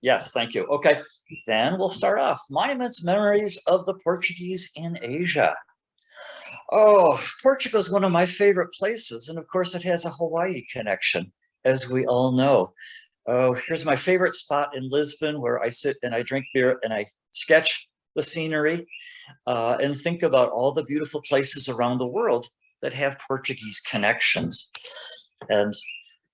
Yes, thank you. Okay, then we'll start off. Monuments, memories of the Portuguese in Asia. Oh, Portugal is one of my favorite places. And of course, it has a Hawaii connection, as we all know. Oh, here's my favorite spot in Lisbon where I sit and I drink beer and I sketch the scenery and think about all the beautiful places around the world that have Portuguese connections. And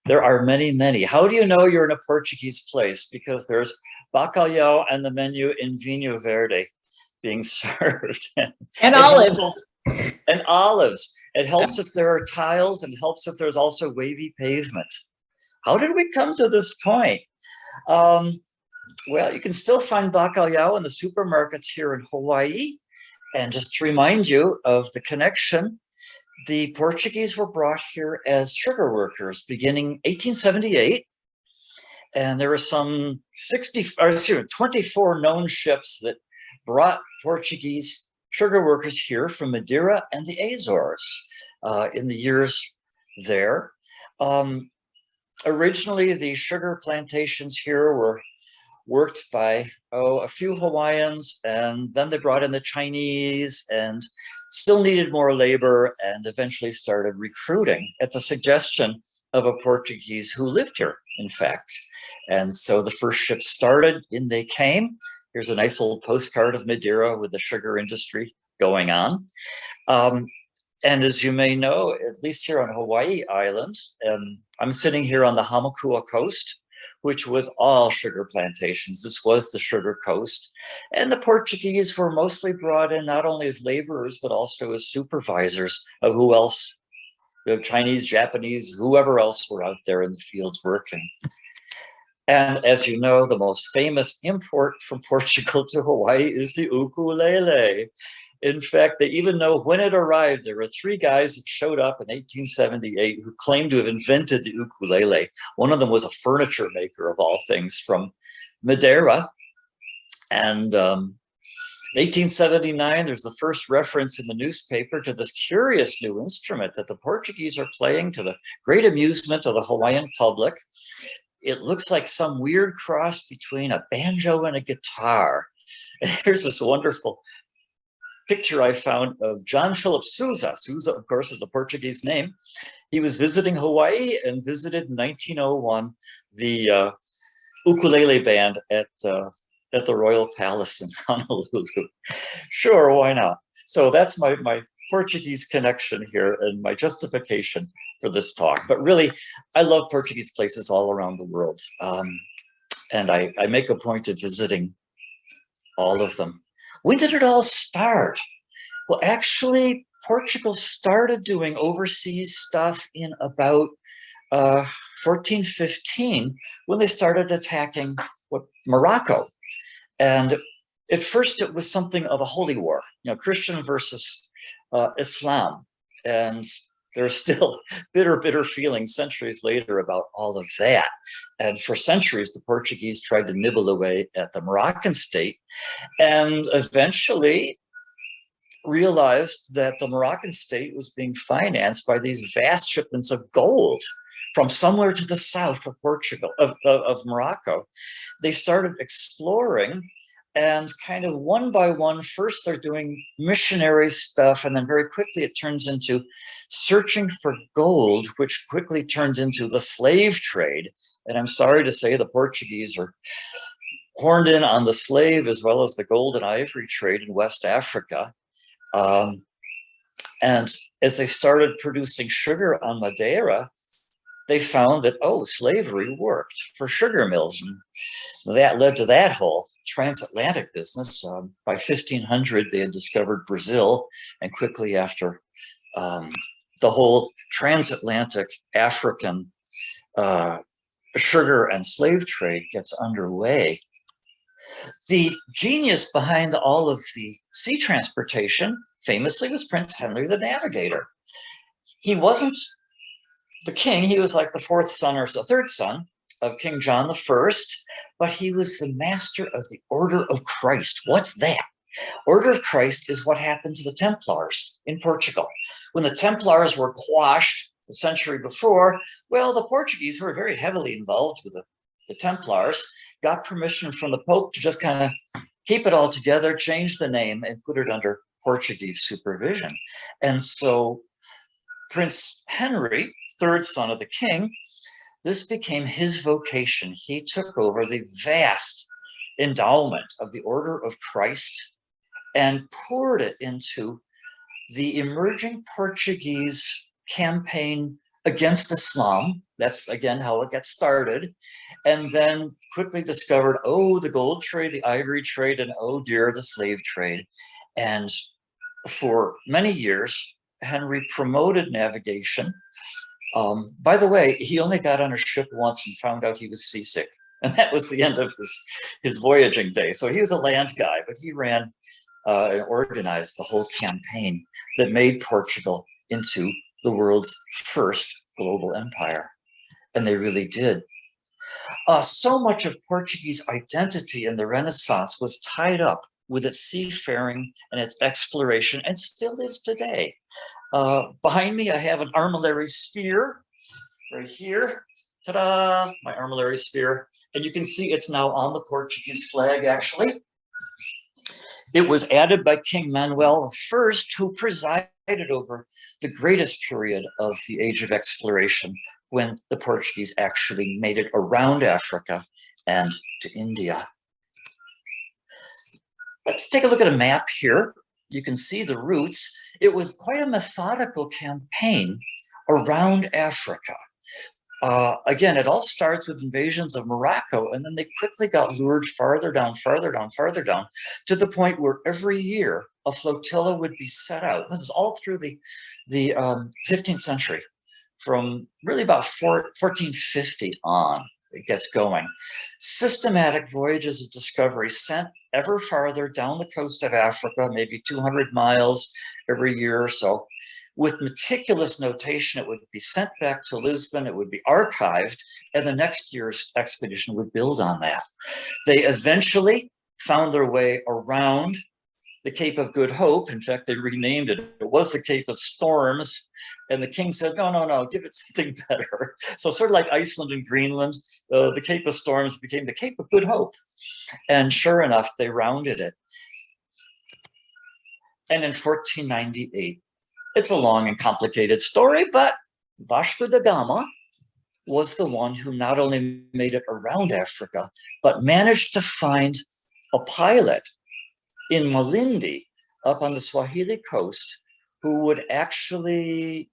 there are many, many. How do you know you're in a Portuguese place? Because there's bacalhau and the menu in Vinho Verde being served. And olives. And olives. It helps if there are tiles and helps if there's also wavy pavement. How did we come to this point? Well, you can still find bacalhau in the supermarkets here in Hawaii. And just to remind you of the connection, the Portuguese were brought here as sugar workers beginning 1878. And there were some 24 known ships that brought Portuguese sugar workers here from Madeira and the Azores in the years there. Originally, the sugar plantations here were worked by a few Hawaiians, and then they brought in the Chinese and still needed more labor and eventually started recruiting at the suggestion of a Portuguese who lived here, in fact. And so the first ship started, in they came. Here's a nice old postcard of Madeira with the sugar industry going on. And as you may know, at least here on Hawaii Island, I'm sitting here on the Hamakua coast, which was all sugar plantations. This was the sugar coast. And the Portuguese were mostly brought in not only as laborers, but also as supervisors of who else, Chinese, Japanese, whoever else were out there in the fields working. And as you know, the most famous import from Portugal to Hawaii is the ukulele. In fact, they even know when it arrived. There were 3 guys that showed up in 1878 who claimed to have invented the ukulele. One of them was a furniture maker, of all things, from Madeira. And 1879, there's the first reference in the newspaper to this curious new instrument that the Portuguese are playing to the great amusement of the Hawaiian public. It looks like some weird cross between a banjo and a guitar. And here's this wonderful picture I found of John Philip Sousa. Sousa, of course, is a Portuguese name. He was visiting Hawaii and visited in 1901 the ukulele band at the Royal Palace in Honolulu. Sure, why not? So that's my Portuguese connection here and my justification for this talk. But really, I love Portuguese places all around the world. And I make a point of visiting all of them. When did it all start? Well, actually, Portugal started doing overseas stuff in about 1415 when they started attacking Morocco. And at first it was something of a holy war, Christian versus Islam. And there's still bitter feelings centuries later about all of that. And for centuries, the Portuguese tried to nibble away at the Moroccan state and eventually realized that the Moroccan state was being financed by these vast shipments of gold from somewhere to the south of Portugal, of Morocco. They started exploring. And kind of one by one, first they're doing missionary stuff, and then very quickly it turns into searching for gold, which quickly turned into the slave trade. And I'm sorry to say the Portuguese are horned in on the slave as well as the gold and ivory trade in West Africa. And as they started producing sugar on Madeira, they found that, slavery worked for sugar mills. And that led to that whole transatlantic business. By 1500, they had discovered Brazil, and quickly after, the whole transatlantic African sugar and slave trade gets underway. The genius behind all of the sea transportation famously was Prince Henry the Navigator. He wasn't the king, he was like the 4th son or so, 3rd son of King John I, but he was the master of the Order of Christ. What's that? Order of Christ is what happened to the Templars in Portugal. When the Templars were quashed a century before, well, the Portuguese were very heavily involved with the Templars, got permission from the Pope to just kind of keep it all together, change the name, and put it under Portuguese supervision. And so Prince Henry, third son of the king, this became his vocation. He took over the vast endowment of the Order of Christ and poured it into the emerging Portuguese campaign against Islam. That's, again, how it got started. And then quickly discovered, oh, the gold trade, the ivory trade, and oh dear, the slave trade. And for many years, Henry promoted navigation. By the way, he only got on a ship once and found out he was seasick. And that was the end of his voyaging day. So he was a land guy, but he ran and organized the whole campaign that made Portugal into the world's first global empire. And they really did. So much of Portuguese identity in the Renaissance was tied up with its seafaring and its exploration, and still is today. Behind me, I have an armillary sphere right here. Ta-da, my armillary sphere. And you can see it's now on the Portuguese flag, actually. It was added by King Manuel I, who presided over the greatest period of the Age of Exploration, when the Portuguese actually made it around Africa and to India. Let's take a look at a map here. You can see the routes. It was quite a methodical campaign around Africa. Again, it all starts with invasions of Morocco, and then they quickly got lured farther down, farther down, farther down, to the point where every year a flotilla would be set out. This is all through the 15th century, from really about 1450 on. It gets going. Systematic voyages of discovery sent ever farther down the coast of Africa, maybe 200 miles every year or so. With meticulous notation, it would be sent back to Lisbon, it would be archived, and the next year's expedition would build on that. They eventually found their way around the Cape of Good Hope. In fact, they renamed it. It was the Cape of Storms, and the king said, no, no, no, give it something better. So sort of like Iceland and Greenland, the Cape of Storms became the Cape of Good Hope. And sure enough, they rounded it. And in 1498, it's a long and complicated story, but Vasco da Gama was the one who not only made it around Africa, but managed to find a pilot in Malindi up on the Swahili coast who would actually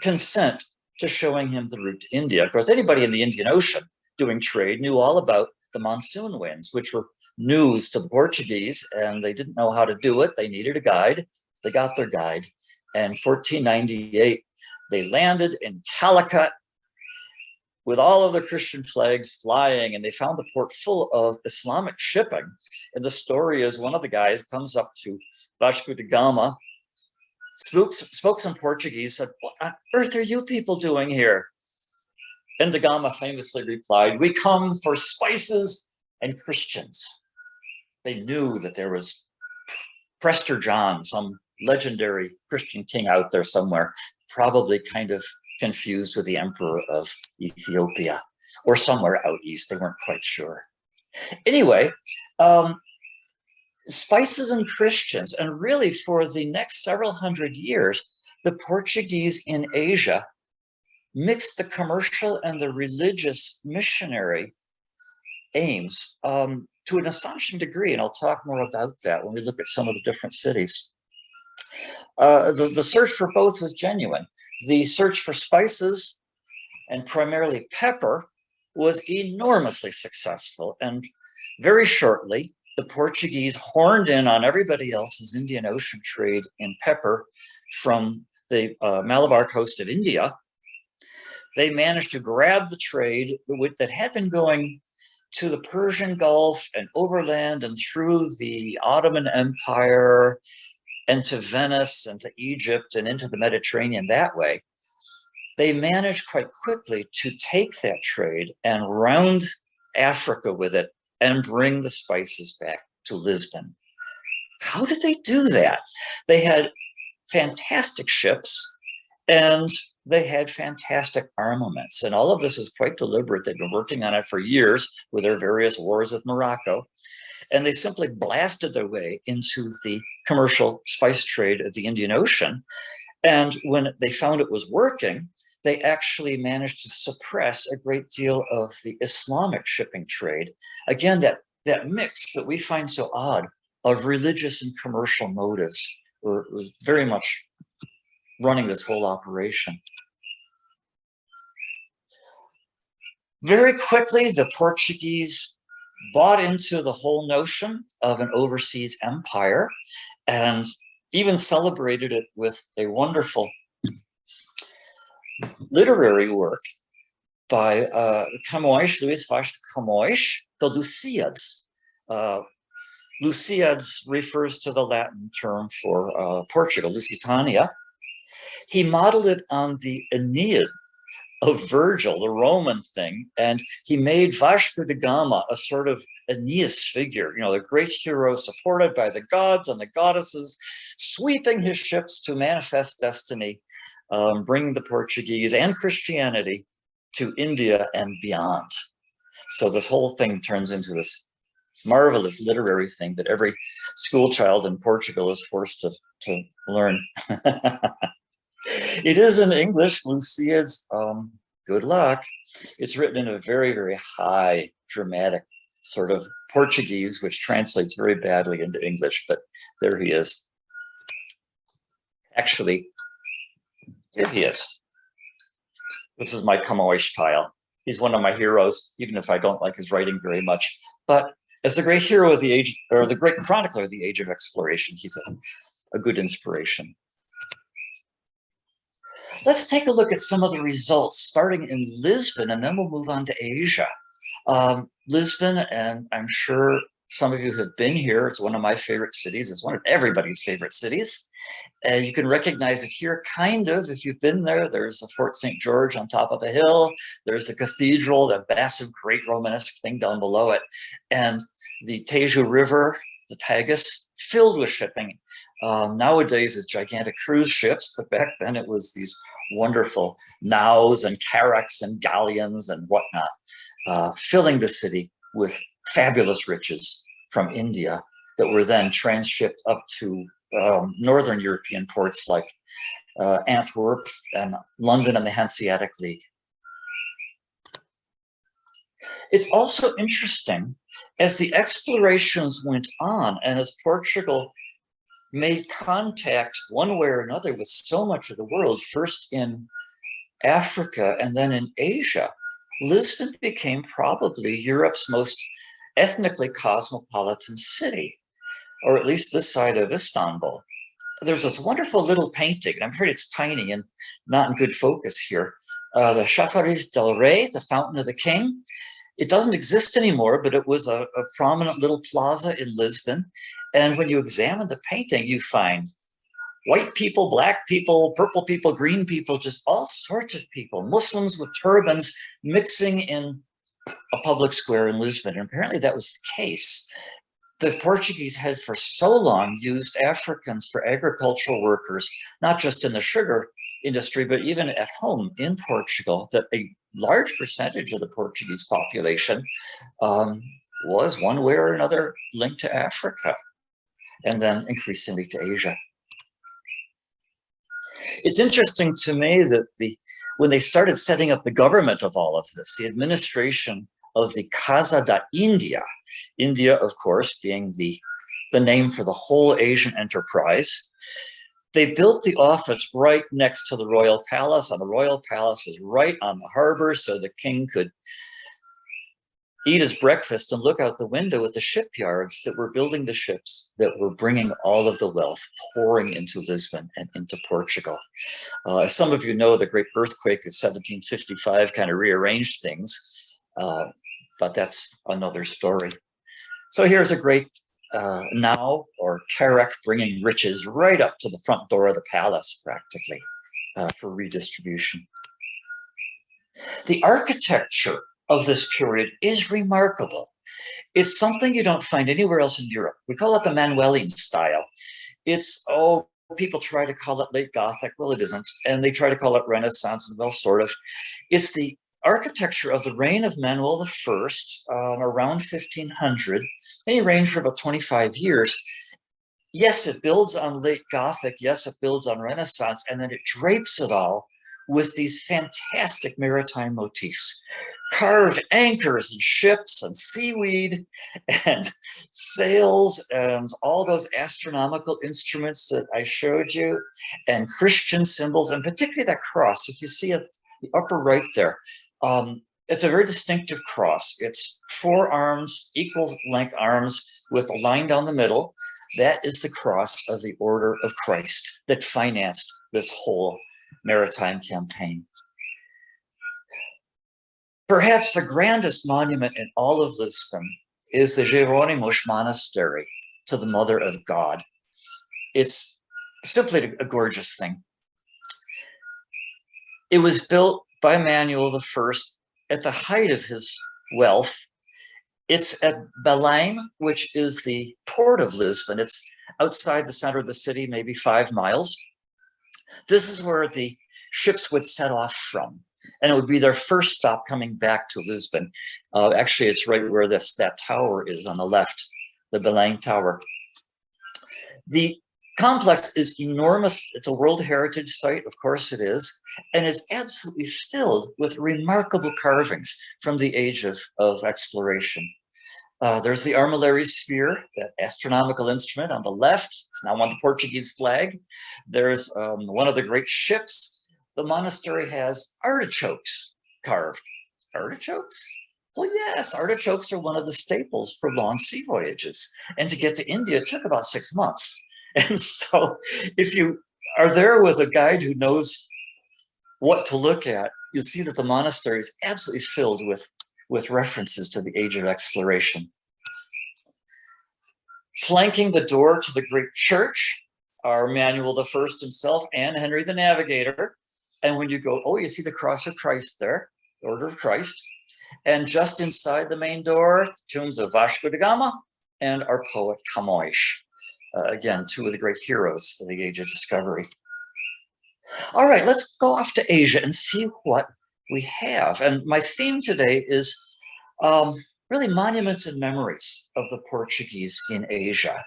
consent to showing him the route to India. Of course, anybody in the Indian Ocean doing trade knew all about the monsoon winds, which were news to the Portuguese, and they didn't know how to do it. They needed a guide. They got their guide. And 1498, they landed in Calicut with all of the Christian flags flying, and they found the port full of Islamic shipping. And the story is one of the guys comes up to Vasco da Gama, spoke some Portuguese, said, what on earth are you people doing here? And da Gama famously replied, we come for spices and Christians. They knew that there was Prester John, some legendary Christian king out there somewhere, probably kind of confused with the emperor of Ethiopia or somewhere out east. They weren't quite sure. Anyway, spices and Christians, and really for the next several hundred years, the Portuguese in Asia mixed the commercial and the religious missionary aims to an astonishing degree, and I'll talk more about that when we look at some of the different cities. The search for both was genuine. The search for spices, and primarily pepper, was enormously successful, and very shortly, the Portuguese horned in on everybody else's Indian Ocean trade in pepper from the Malabar coast of India. They managed to grab the trade that had been going to the Persian Gulf and overland and through the Ottoman Empire and to Venice and to Egypt and into the Mediterranean that way. They managed quite quickly to take that trade and round Africa with it and bring the spices back to Lisbon. How did they do that? They had fantastic ships, And they had fantastic armaments. And all of this is quite deliberate. They've been working on it for years with their various wars with Morocco. And they simply blasted their way into the commercial spice trade of the Indian Ocean. And when they found it was working, they actually managed to suppress a great deal of the Islamic shipping trade. Again, that mix that we find so odd of religious and commercial motives was very much running this whole operation. Very quickly, the Portuguese bought into the whole notion of an overseas empire and even celebrated it with a wonderful literary work by Camões, Luís Vaz de Camões, called Lusíads. Lusíads refers to the Latin term for Portugal, Lusitania. He modeled it on the Aeneid of Virgil, the Roman thing, and he made Vasco da Gama a sort of Aeneas figure, you know, the great hero supported by the gods and the goddesses, sweeping his ships to manifest destiny, bringing the Portuguese and Christianity to India and beyond. So this whole thing turns into this marvelous literary thing that every school child in Portugal is forced to learn. It is in English, Lusíads. Good luck. It's written in a very, very high, dramatic sort of Portuguese, which translates very badly into English, but there he is. Actually, here he is. This is my Camões pile. He's one of my heroes, even if I don't like his writing very much. But as the great hero of the age, or the great chronicler of the age of exploration, he's a good inspiration. Let's take a look at some of the results, starting in Lisbon, and then we'll move on to Asia. Lisbon, and I'm sure some of you have been here. It's one of my favorite cities. It's one of everybody's favorite cities. You can recognize it here, kind of, if you've been there. There's the Fort St. George on top of the hill. There's the cathedral, the massive, great Romanesque thing down below it. And the Tejo River, the Tagus, filled with shipping. Nowadays, it's gigantic cruise ships, but back then it was these wonderful naus and carracks and galleons and whatnot, filling the city with fabulous riches from India that were then transshipped up to northern European ports like Antwerp and London and the Hanseatic League. It's also interesting, as the explorations went on and as Portugal made contact one way or another with so much of the world, first in Africa and then in Asia, Lisbon became probably Europe's most ethnically cosmopolitan city, or at least this side of Istanbul. There's this wonderful little painting, and I'm afraid it's tiny and not in good focus here, the Chafariz del Rei, the Fountain of the King. It doesn't exist anymore, but it was a prominent little plaza in Lisbon. And when you examine the painting, you find white people, black people, purple people, green people, just all sorts of people, Muslims with turbans mixing in a public square in Lisbon. And apparently that was the case. The Portuguese had for so long used Africans for agricultural workers, not just in the sugar industry, but even at home in Portugal, that a large percentage of the Portuguese population was one way or another linked to Africa, and then increasingly to Asia. It's interesting to me that when they started setting up the government of all of this, the administration of the Casa da India, India, of course, being the name for the whole Asian enterprise, they built the office right next to the royal palace, and the royal palace was right on the harbor, so the king could eat his breakfast and look out the window at the shipyards that were building the ships that were bringing all of the wealth pouring into Lisbon and into Portugal. As some of you know, the great earthquake of 1755 kind of rearranged things, but that's another story. So here's a great nau or carrack bringing riches right up to the front door of the palace, practically, for redistribution. The architecture of this period is remarkable. It's something you don't find anywhere else in Europe. We call it the Manuelian style. It's, people try to call it late Gothic. Well, it isn't. And they try to call it Renaissance, and well, sort of. It's the architecture of the reign of Manuel I, around 1500. And he reigned for about 25 years. Yes, it builds on late Gothic. Yes, it builds on Renaissance. And then it drapes it all with these fantastic maritime motifs. Carved anchors and ships and seaweed and sails and all those astronomical instruments that I showed you, and Christian symbols, and particularly that cross. If you see it, the upper right there, it's a very distinctive cross. It's 4 arms, equal length arms with a line down the middle. That is the cross of the Order of Christ that financed this whole maritime campaign. Perhaps the grandest monument in all of Lisbon is the Jerónimos Monastery to the Mother of God. It's simply a gorgeous thing. It was built by Manuel I at the height of his wealth. It's at Belém, which is the port of Lisbon. It's outside the center of the city, maybe 5 miles. This is where the ships would set off from, and it would be their first stop coming back to Lisbon. Actually, it's right where that tower is on the left, the Belém Tower. The complex is enormous. It's a World Heritage Site, of course it is, and is absolutely filled with remarkable carvings from the age of exploration. There's the armillary sphere, that astronomical instrument on the left. It's now on the Portuguese flag. There's one of the great ships. The monastery has artichokes carved. Artichokes? Well, yes, artichokes are one of the staples for long sea voyages. And to get to India, it took about 6 months. And so if you are there with a guide who knows what to look at, you'll see that the monastery is absolutely filled with references to the age of exploration. Flanking the door to the great church are Manuel I himself and Henry the Navigator. And when you go, oh, you see the cross of Christ there, the Order of Christ. And just inside the main door, the tombs of Vasco da Gama and our poet Camões. Again, 2 of the great heroes of the age of discovery. All right, let's go off to Asia and see what we have. And my theme today is really monuments and memories of the Portuguese in Asia.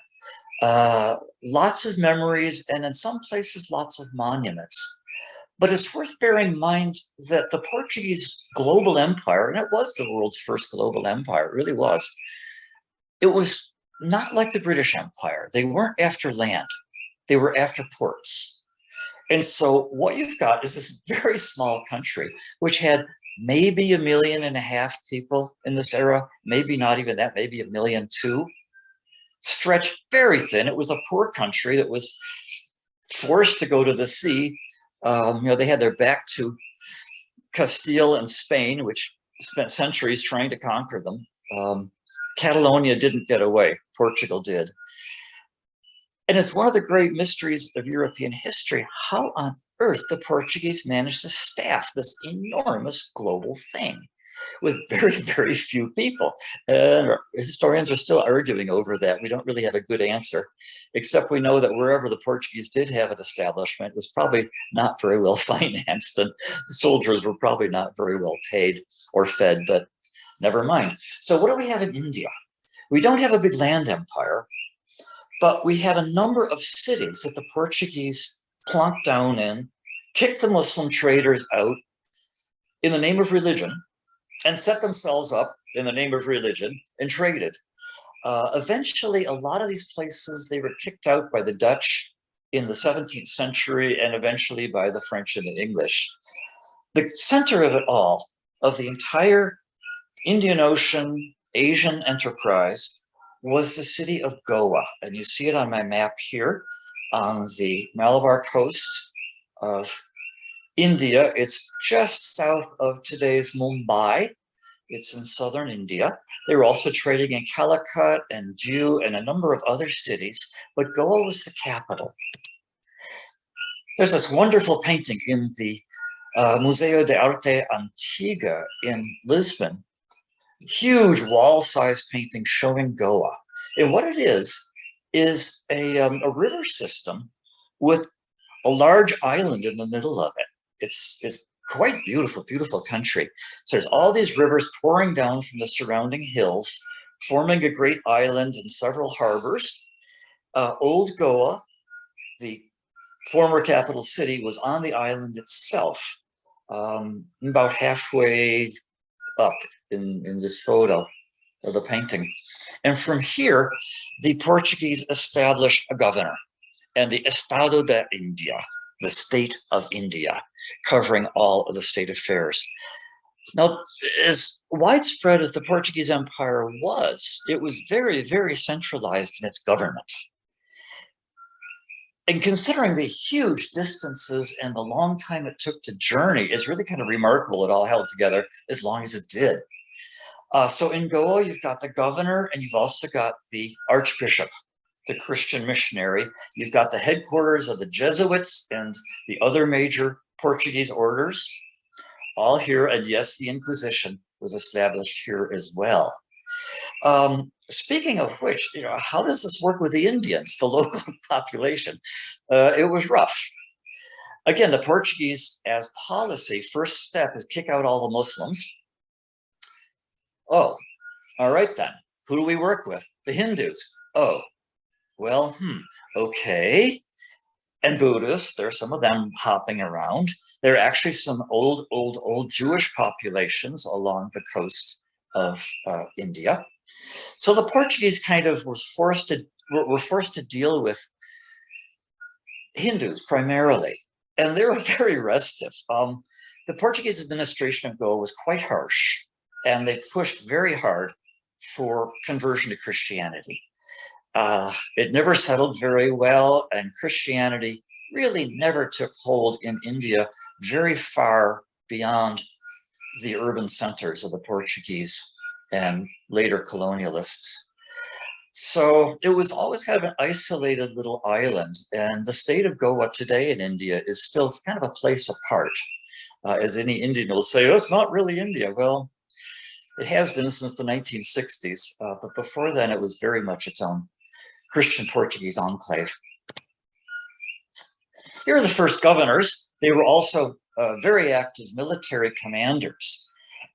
Lots of memories, and in some places, lots of monuments. But it's worth bearing in mind that the Portuguese global empire, and it was the world's first global empire, it really was, it was not like the British Empire. They weren't after land, they were after ports. And so what you've got is this very small country, which had maybe 1.5 million people in this era, maybe not even that, maybe 1.2 million, stretched very thin. It was a poor country that was forced to go to the sea. They had their back to Castile and Spain, which spent centuries trying to conquer them. Catalonia didn't get away, Portugal did. And it's one of the great mysteries of European history, how on earth the Portuguese managed to staff this enormous global thing with very, very few people. And historians are still arguing over that. We don't really have a good answer, except we know that wherever the Portuguese did have an establishment, it was probably not very well financed, and the soldiers were probably not very well paid or fed, but never mind. So what do we have in India? We don't have a big land empire, but we have a number of cities that the Portuguese plonked down in, kicked the Muslim traders out in the name of religion, and set themselves up in the name of religion and traded. Eventually, a lot of these places, they were kicked out by the Dutch in the 17th century and eventually by the French and the English. The center of it all, of the entire Indian Ocean, Asian enterprise, was the city of Goa. And you see it on my map here on the Malabar coast of India. It's just south of today's Mumbai. It's in southern India. They were also trading in Calicut and Diu and a number of other cities, but Goa was the capital. There's this wonderful painting in the Museo de Arte Antiga in Lisbon, huge wall-sized painting showing Goa. And what it is a river system with a large island in the middle of it. It's quite beautiful, beautiful country. So there's all these rivers pouring down from the surrounding hills, forming a great island and several harbors. Old Goa, the former capital city, was on the island itself, about halfway up in this photo or the painting. And from here, the Portuguese established a governor and the Estado da India, the state of India, covering all of the state affairs. Now, as widespread as the Portuguese Empire was, it was very, very centralized in its government. And considering the huge distances and the long time it took to journey, it's really kind of remarkable it all held together as long as it did. So in Goa, you've got the governor and you've also got the archbishop, the Christian missionary. You've got the headquarters of the Jesuits and the other major Portuguese orders, all here. And yes, the Inquisition was established here as well. Speaking of which, how does this work with the Indians, the local population? It was rough. Again, the Portuguese, as policy, first step is kick out all the Muslims. Oh, all right then. Who do we work with? The Hindus. Oh, well, okay. And Buddhists, there are some of them hopping around. There are actually some old Jewish populations along the coast of India. So the Portuguese kind of were forced to deal with Hindus primarily, and they were very restive. The Portuguese administration of Goa was quite harsh, and they pushed very hard for conversion to Christianity. It never settled very well, and Christianity really never took hold in India very far beyond the urban centers of the Portuguese and later colonialists. So it was always kind of an isolated little island, and the state of Goa today in India is still kind of a place apart. As any Indian will say, oh, it's not really India. Well, it has been since the 1960s, but before then it was very much its own Christian Portuguese enclave. Here are the first governors. They were also very active military commanders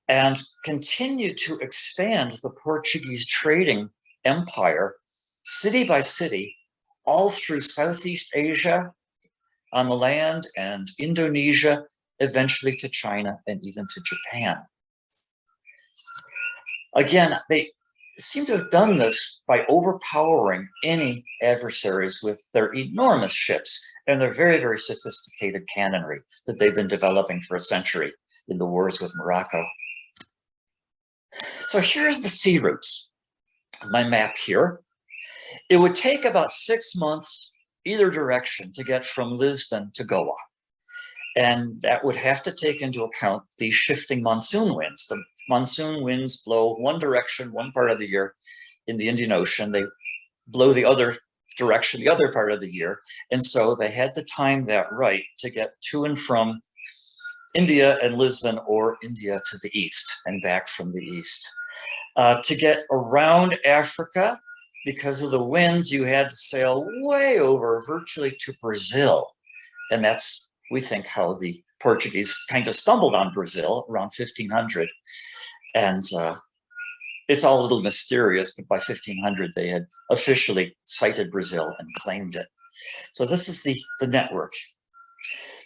and continued to expand the Portuguese trading empire city by city all through Southeast Asia on the land and Indonesia, eventually to China and even to Japan. Again, they seem to have done this by overpowering any adversaries with their enormous ships and their very, very sophisticated cannonry that they've been developing for a century in the wars with Morocco. So here's the sea routes, my map here. It would take about 6 months either direction to get from Lisbon to Goa. And that would have to take into account the shifting monsoon winds. The monsoon winds blow one direction, one part of the year in the Indian Ocean. They blow the other direction, the other part of the year. And so they had to time that right to get to and from India and Lisbon, or India to the east and back from the east. To get around Africa, because of the winds, you had to sail way over virtually to Brazil. And that's, we think, how the Portuguese kind of stumbled on Brazil around 1500. And it's all a little mysterious, but by 1500, they had officially sighted Brazil and claimed it. So this is the network.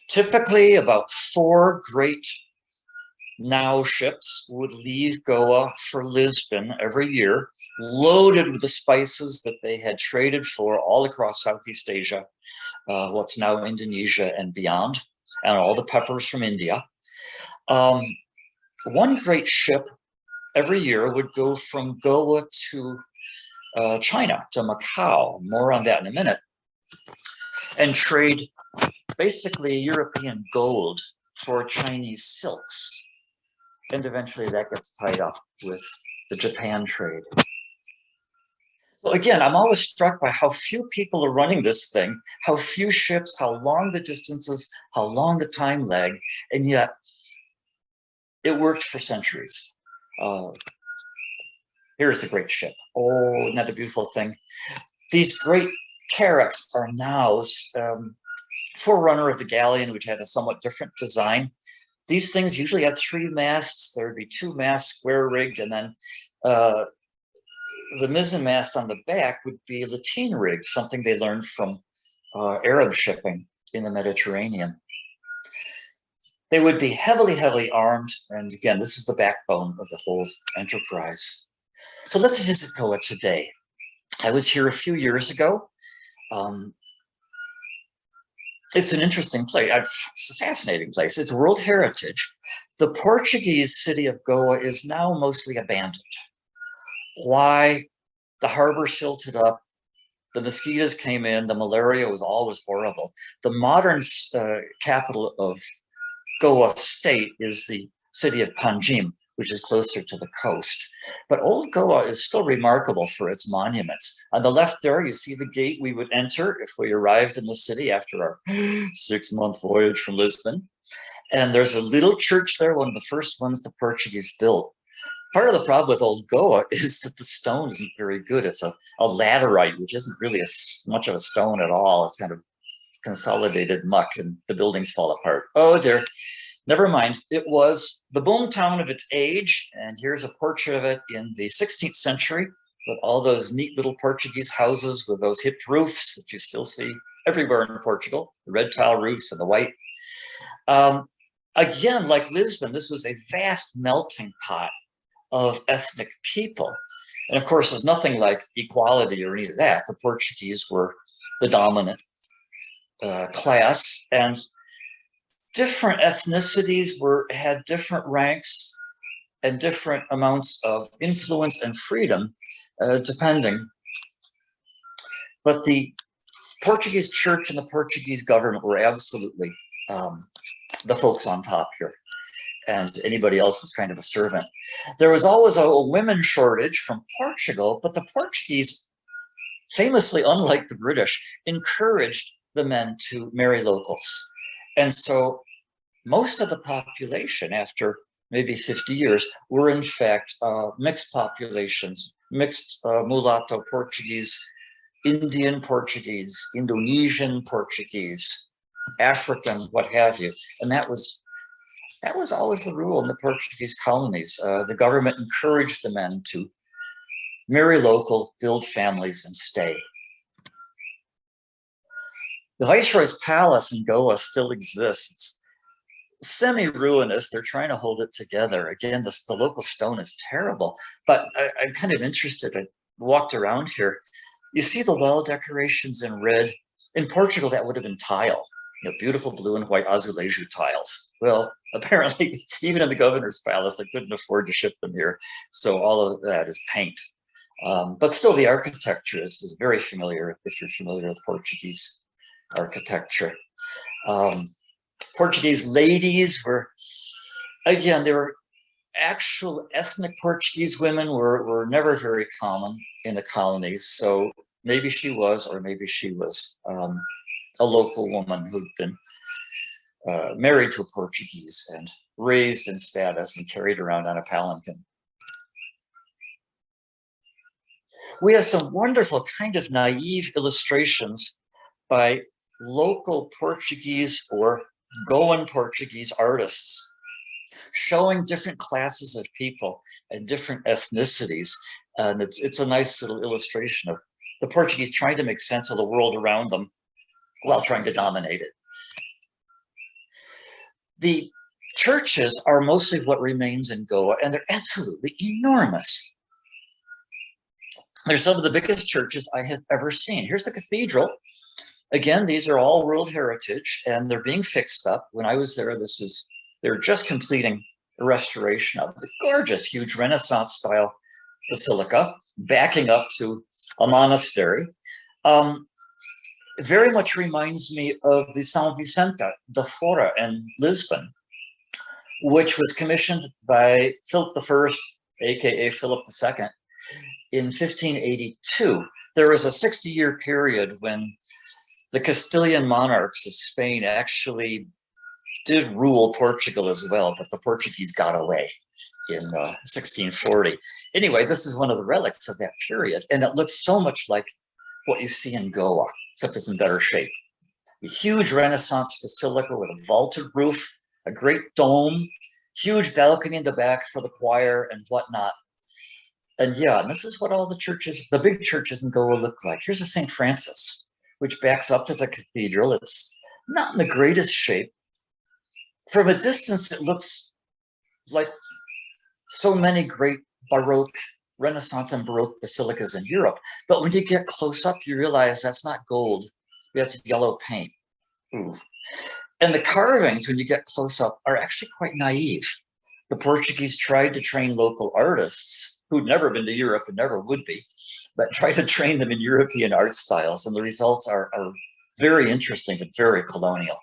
Typically, about 4 great now ships would leave Goa for Lisbon every year, loaded with the spices that they had traded for all across Southeast Asia, what's now Indonesia and beyond, and all the peppers from India. One great ship every year would go from Goa to China, to Macau, more on that in a minute, and trade basically European gold for Chinese silks. And eventually that gets tied up with the Japan trade. So again, I'm always struck by how few people are running this thing, how few ships, how long the distances, how long the time lag, and yet it worked for centuries. Here's the great ship. Oh, isn't that a beautiful thing? These great carracks are naus. forerunner of the galleon, which had a somewhat different design. These things usually had 3 masts. There would be 2 masts square rigged, and then the mizzen mast on the back would be lateen rigged, something they learned from Arab shipping in the Mediterranean. They would be heavily, heavily armed. And again, this is the backbone of the whole enterprise. So let's visit Goa today. I was here a few years ago. It's an interesting place. It's a fascinating place. It's World Heritage. The Portuguese city of Goa is now mostly abandoned. Why? The harbor silted up. The mosquitoes came in. The malaria was always horrible. The modern capital of Goa state is the city of Panjim, which is closer to the coast. But old Goa is still remarkable for its monuments. On the left there, you see the gate we would enter if we arrived in the city after our 6-month voyage from Lisbon. And there's a little church there, one of the first ones the Portuguese built. Part of the problem with old Goa is that the stone isn't very good. It's a laterite, which isn't really much of a stone at all. It's kind of consolidated muck, and the buildings fall apart. Oh dear, never mind. It was the boom town of its age, and here's a portrait of it in the 16th century with all those neat little Portuguese houses with those hipped roofs that you still see everywhere in Portugal, the red tile roofs and the white. Again, like Lisbon, this was a vast melting pot of ethnic people. And of course, there's nothing like equality or any of that. The Portuguese were the dominant class, and different ethnicities had different ranks and different amounts of influence and freedom, depending. But the Portuguese church and the Portuguese government were absolutely the folks on top here, and anybody else was kind of a servant. There was always a women shortage from Portugal, but the Portuguese, famously unlike the British, encouraged the men to marry locals. And so most of the population, after maybe 50 years, were in fact mixed populations, mixed mulatto Portuguese, Indian Portuguese, Indonesian Portuguese, African, what have you. And that was always the rule in the Portuguese colonies. The government encouraged the men to marry local, build families, and stay. The Viceroy's Palace in Goa still exists. It's semi-ruinous. They're trying to hold it together. Again, the local stone is terrible, but I'm kind of interested. I walked around here. You see the wall decorations in red. In Portugal, that would have been tile. Beautiful blue and white azulejo tiles. Well, apparently, even in the governor's palace, they couldn't afford to ship them here. So all of that is paint. But still, the architecture is very familiar if you're familiar with Portuguese architecture. Portuguese ladies were, again, they were actual ethnic Portuguese women were never very common in the colonies. So maybe she was, or maybe she was a local woman who'd been married to a Portuguese and raised in status and carried around on a palanquin. We have some wonderful kind of naive illustrations by local Portuguese or Goan Portuguese artists showing different classes of people and different ethnicities. And it's a nice little illustration of the Portuguese trying to make sense of the world around them while trying to dominate it. The churches are mostly what remains in Goa, and they're absolutely enormous. They're some of the biggest churches I have ever seen. Here's the cathedral. Again, these are all World Heritage, and they're being fixed up. When I was there, they were just completing a restoration of the gorgeous, huge Renaissance-style basilica, backing up to a monastery. Very much reminds me of the São Vicente de Fora in Lisbon, which was commissioned by Philip I, aka Philip II, in 1582. There was a 60-year period when the Castilian monarchs of Spain actually did rule Portugal as well, but the Portuguese got away in 1640. Anyway, this is one of the relics of that period, and it looks so much like what you see in Goa, except it's in better shape. a huge Renaissance basilica with a vaulted roof, a great dome, huge balcony in the back for the choir and whatnot. And yeah, and this is what all the churches, the big churches in Goa look like. Here's a St. Francis, which backs up to the cathedral. It's not in the greatest shape. From a distance, it looks like so many great Baroque, Renaissance and Baroque basilicas in Europe. But when you get close up, you realize that's not gold, that's yellow paint. Ooh. And the carvings, when you get close up, are actually quite naive. The Portuguese tried to train local artists who'd never been to Europe and never would be, but try to train them in European art styles. And the results are very interesting, but very colonial.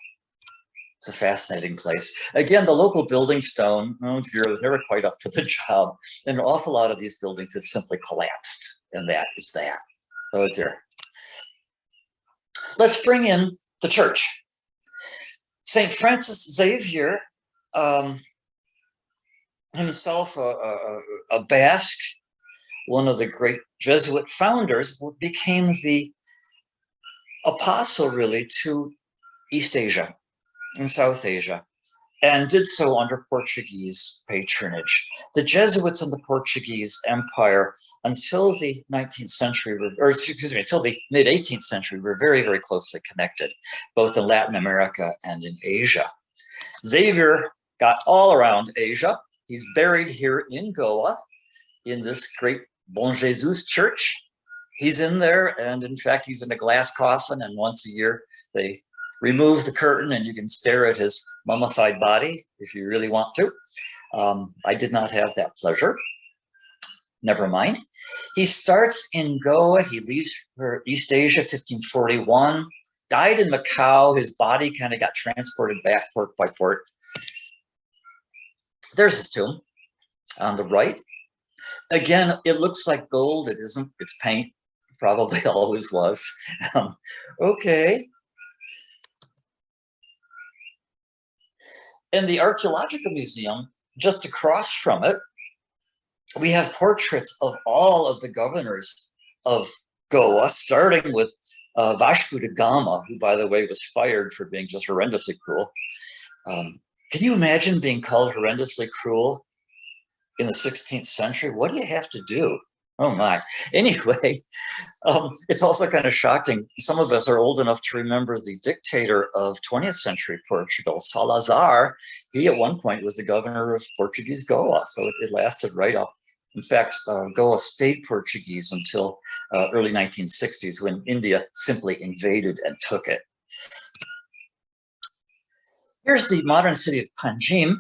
It's a fascinating place. Again, the local building stone, oh dear, was never quite up to the job. And an awful lot of these buildings have simply collapsed. And that is that. Oh dear. Let's bring in the church. St. Francis Xavier, himself a Basque, one of the great Jesuit founders, became the apostle really to East Asia and South Asia, and did so under Portuguese patronage. The Jesuits in the Portuguese Empire until the 19th century, or excuse me, until the mid-18th century, were very, very closely connected, both in Latin America and in Asia. Xavier got all around Asia. He's buried here in Goa in this great Bon Jesus church. He's in there, and in fact, he's in a glass coffin, and once a year they remove the curtain and you can stare at his mummified body if you really want to. I did not have that pleasure. Never mind. He starts in Goa. He leaves for East Asia, 1541. Died in Macau. His body kind of got transported back port by port. There's his tomb on the right. Again, it looks like gold. It isn't. It's paint. Probably always was. Okay. In the Archaeological Museum, just across from it, we have portraits of all of the governors of Goa, starting with Vasco da Gama, who, by the way, was fired for being just horrendously cruel. Can you imagine being called horrendously cruel in the 16th century? What do you have to do? Oh my. Anyway, it's also kind of shocking. Some of us are old enough to remember the dictator of 20th century Portugal, Salazar. He at one point was the governor of Portuguese Goa, so it lasted right up. In fact, Goa stayed Portuguese until early 1960s, when India simply invaded and took it. Here's the modern city of Panjim.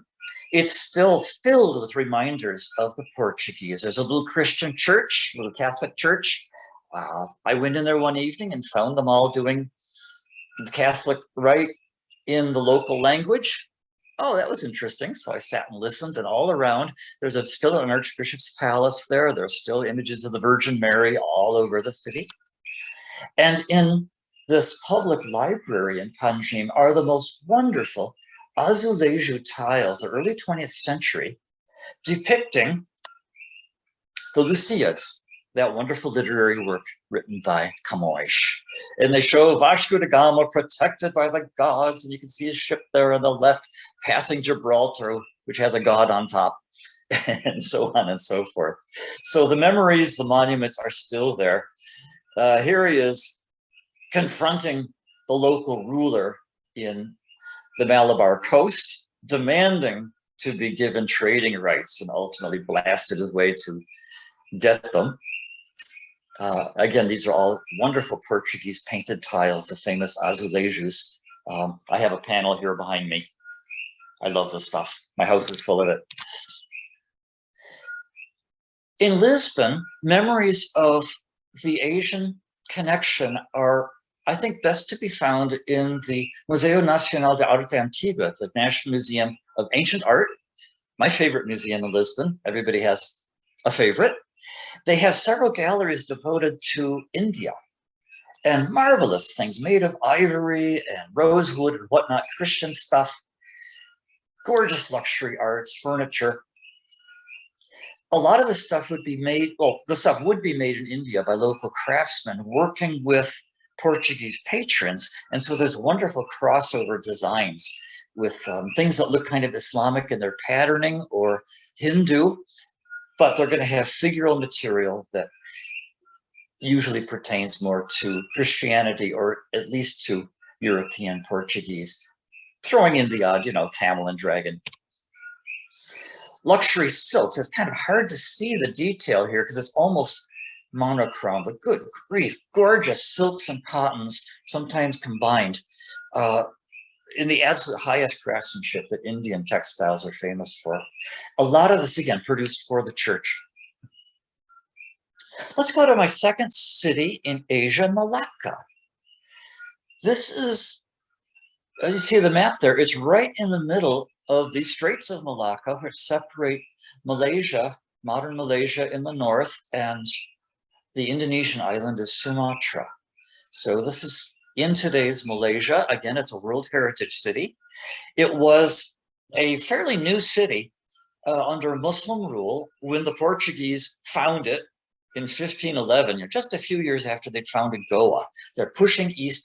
It's still filled with reminders of the Portuguese. There's a little Christian church, a little Catholic church. I went in there one evening and found them all doing the Catholic rite in the local language. Oh, that was interesting. So I sat and listened, and all around, there's still an Archbishop's Palace there. There's still images of the Virgin Mary all over the city. And in this public library in Panjim are the most wonderful azulejo tiles, the early 20th century, depicting the Lusíadas, that wonderful literary work written by Camões. And they show Vasco da Gama protected by the gods, and you can see his ship there on the left passing Gibraltar, which has a god on top, and so on and so forth. So the memories, the monuments are still there. Here he is confronting the local ruler in the Malabar coast, demanding to be given trading rights, and ultimately blasted his way to get them. Again, these are all wonderful Portuguese painted tiles, the famous azulejos. I have a panel here behind me. I love this stuff. My house is full of it. In Lisbon, memories of the Asian connection are, I think, best to be found in the Museu Nacional de Arte Antiga, the National Museum of Ancient Art, my favorite museum in Lisbon. Everybody has a favorite. They have several galleries devoted to India, and marvelous things made of ivory and rosewood and whatnot, Christian stuff, gorgeous luxury arts, furniture. A lot of the stuff would be made, well, the stuff would be made in India by local craftsmen working with Portuguese patrons. And so there's wonderful crossover designs with things that look kind of Islamic in their patterning or Hindu, but they're going to have figural material that usually pertains more to Christianity or at least to European Portuguese, throwing in the odd, camel and dragon. Luxury silks. It's kind of hard to see the detail here because it's almost monochrome, but good grief, gorgeous silks and cottons, sometimes combined, in the absolute highest craftsmanship that Indian textiles are famous for. A lot of this, again, produced for the church. Let's go to my second city in Asia, Malacca. This is, as you see the map there, it's right in the middle of the Straits of Malacca, which separate Malaysia, modern Malaysia in the north, and the Indonesian island is Sumatra. So this is in today's Malaysia. Again, it's a World Heritage City. It was a fairly new city under Muslim rule when the Portuguese found it in 1511, just a few years after they'd founded Goa. They're pushing east,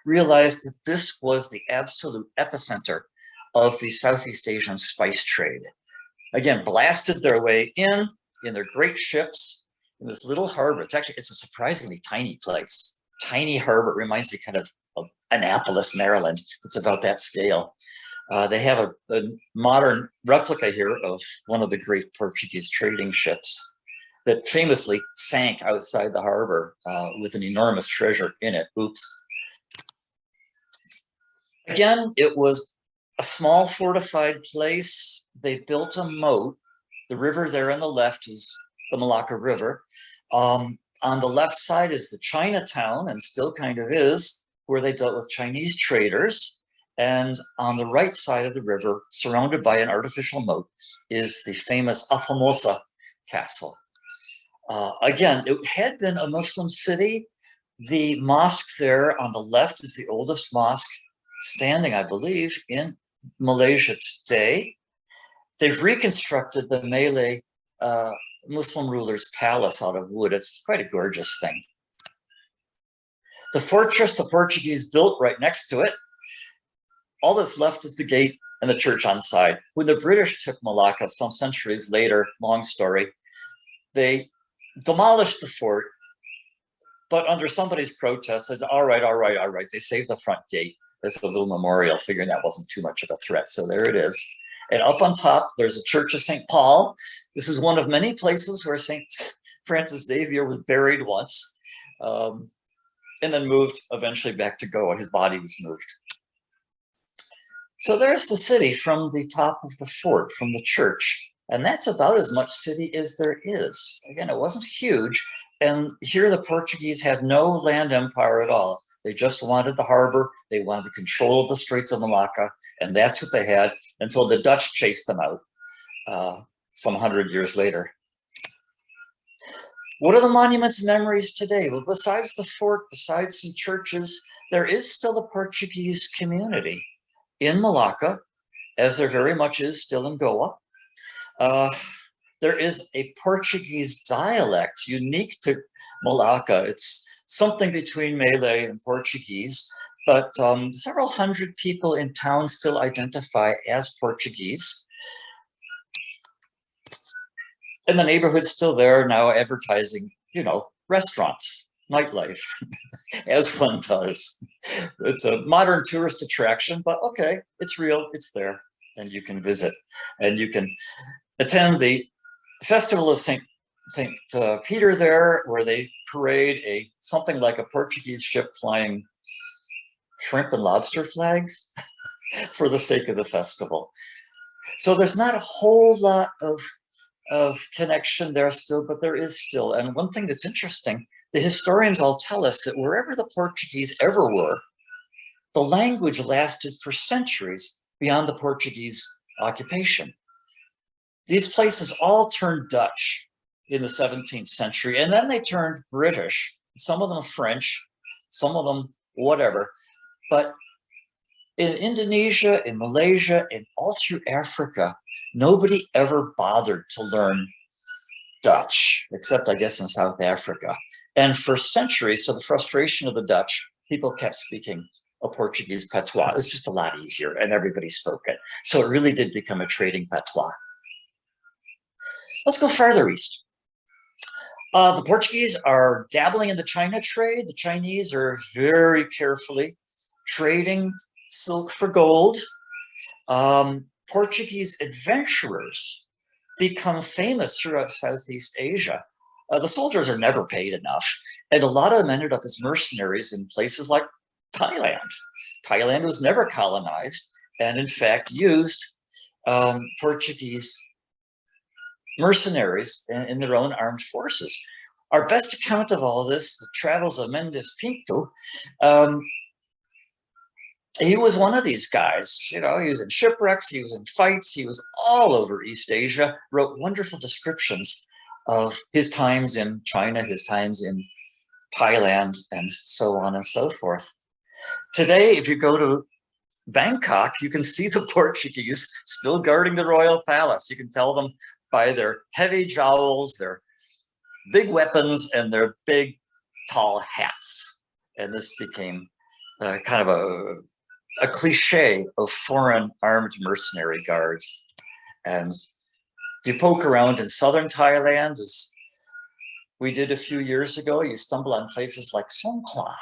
realized that this was the absolute epicenter of the Southeast Asian spice trade. Again, blasted their way in their great ships in this little harbor. It's a surprisingly tiny place. Tiny harbor. It reminds me kind of Annapolis, Maryland. It's about that scale. They have a modern replica here of one of the great Portuguese trading ships that famously sank outside the harbor with an enormous treasure in it. Oops. Again, it was a small fortified place. They built a moat. The river there on the left is the Malacca River. On the left side is the Chinatown, and still kind of is, where they dealt with Chinese traders. And on the right side of the river, surrounded by an artificial moat, is the famous Afamosa Castle. Again, it had been a Muslim city. The mosque there on the left is the oldest mosque standing, I believe, in Malaysia today. They've reconstructed the Malay Muslim ruler's palace out of wood. It's quite a gorgeous thing. The fortress the Portuguese built right next to it. All that's left is the gate and the church on side. When the British took Malacca some centuries later, long story, they demolished the fort, but under somebody's protest, said, all right. They saved the front gate as a little memorial, figuring that wasn't too much of a threat. So there it is. And up on top, there's a Church of St. Paul. This is one of many places where St. Francis Xavier was buried once, and then moved eventually back to Goa. His body was moved. So there's the city from the top of the fort, from the church. And that's about as much city as there is. Again, it wasn't huge. And here the Portuguese had no land empire at all. They just wanted the harbor. They wanted the control of the Straits of Malacca. And that's what they had until the Dutch chased them out some 100 years later. What are the monuments and memories today? Well, besides the fort, besides some churches, there is still a Portuguese community in Malacca, as there very much is still in Goa. There is a Portuguese dialect unique to Malacca. It's something between Malay and Portuguese, but several hundred people in town still identify as Portuguese. And the neighborhood's still there now, advertising, restaurants, nightlife, as one does. It's a modern tourist attraction, but okay, it's real, it's there, and you can visit, and you can attend the Festival of St. Peter there, where they parade something like a Portuguese ship flying shrimp and lobster flags for the sake of the festival. So there's not a whole lot of connection there still, but there is still. And one thing that's interesting, the historians all tell us that wherever the Portuguese ever were, the language lasted for centuries beyond the Portuguese occupation. These places all turned Dutch in the 17th century, and then they turned British, some of them French, some of them whatever. But in Indonesia, in Malaysia, and all through Africa, nobody ever bothered to learn Dutch, except I guess in South Africa. And for centuries, to the frustration of the Dutch, people kept speaking a Portuguese patois. It was just a lot easier and everybody spoke it. So it really did become a trading patois. Let's go farther east. The Portuguese are dabbling in the China trade. The Chinese are very carefully trading silk for gold. Portuguese adventurers become famous throughout Southeast Asia. The soldiers are never paid enough, and a lot of them ended up as mercenaries in places like Thailand. Thailand was never colonized, and in fact used Portuguese mercenaries in their own armed forces. Our best account of all this, the travels of Mendes Pinto, he was one of these guys. You know, he was in shipwrecks, he was in fights, he was all over East Asia, wrote wonderful descriptions of his times in China, his times in Thailand, and so on and so forth. Today, if you go to Bangkok, you can see the Portuguese still guarding the royal palace. You can tell them by their heavy jowls, their big weapons, and their big, tall hats. And this became kind of a cliche of foreign armed mercenary guards. And if you poke around in southern Thailand, as we did a few years ago, you stumble on places like Songkhla,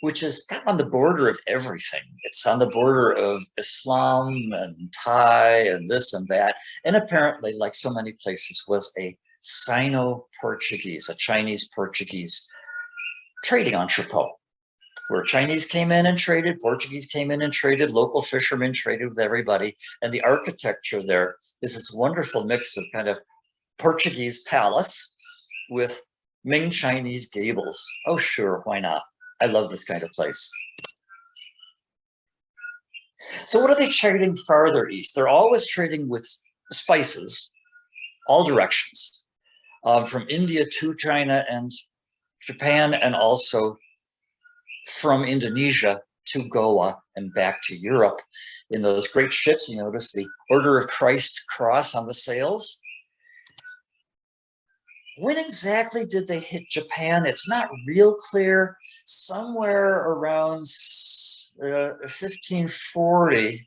which is kind of on the border of everything. It's on the border of Islam and Thai and this and that. And apparently, like so many places, was a Sino-Portuguese, a Chinese-Portuguese trading entrepot, where Chinese came in and traded, Portuguese came in and traded, local fishermen traded with everybody. And the architecture there is this wonderful mix of kind of Portuguese palace with Ming Chinese gables. Oh, sure, why not? I love this kind of place. So what are they trading farther east? They're always trading with spices, all directions, from India to China and Japan, and also from Indonesia to Goa and back to Europe. In those great ships, you notice the Order of Christ cross on the sails. When exactly did they hit Japan? It's not real clear. Somewhere around 1540,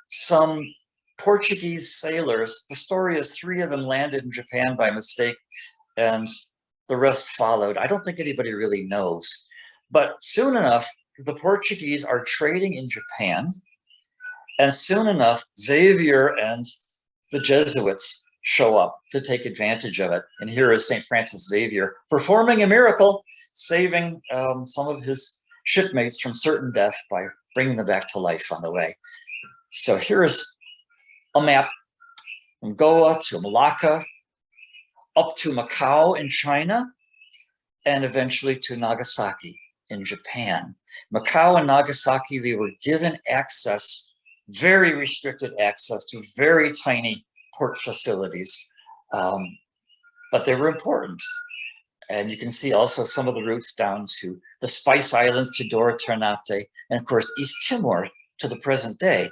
some Portuguese sailors, the story is 3 of them landed in Japan by mistake and the rest followed. I don't think anybody really knows. But soon enough, the Portuguese are trading in Japan. And soon enough, Xavier and the Jesuits show up to take advantage of it. And here is St. Francis Xavier performing a miracle, saving some of his shipmates from certain death by bringing them back to life on the way. So here is a map from Goa to Malacca, up to Macau in China, and eventually to Nagasaki in Japan. Macau and Nagasaki, they were given access, very restricted access to very tiny port facilities, but they were important. And you can see also some of the routes down to the Spice Islands, to Dora Ternate, and of course East Timor to the present day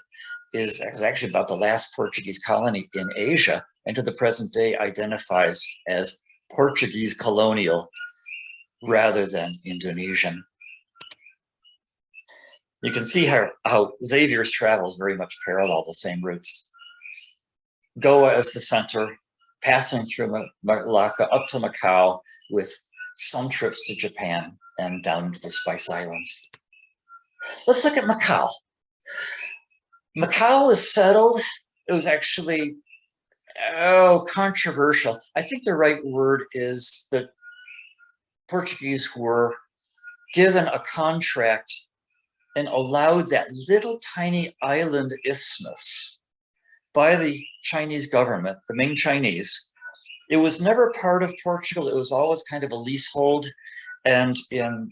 is actually about the last Portuguese colony in Asia, and to the present day identifies as Portuguese colonial rather than Indonesian. You can see how Xavier's travels very much parallel the same routes. Goa as the center, passing through Malacca up to Macau, with some trips to Japan and down to the Spice Islands. Let's look at Macau. Macau was settled. It was actually controversial. I think the right word is that Portuguese were given a contract and allowed that little tiny island isthmus by the Chinese government, the Ming Chinese. It was never part of Portugal. It was always kind of a leasehold. And in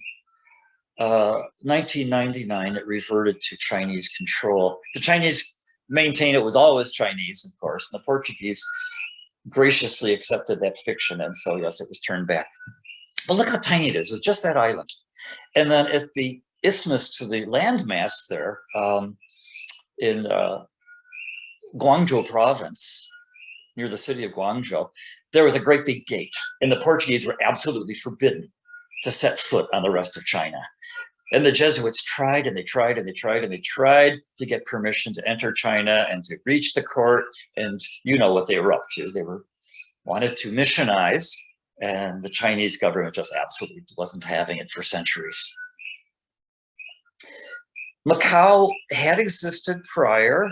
1999, it reverted to Chinese control. The Chinese maintained it was always Chinese, of course, and the Portuguese graciously accepted that fiction. And so, yes, it was turned back. But look how tiny it is with just that island. And then at the isthmus to the landmass there in Guangzhou province, near the city of Guangzhou, there was a great big gate, and the Portuguese were absolutely forbidden to set foot on the rest of China. And the Jesuits tried and they tried and they tried and they tried to get permission to enter China and to reach the court. And you know what they were up to. They wanted to missionize, and the Chinese government just absolutely wasn't having it for centuries. Macau had existed prior.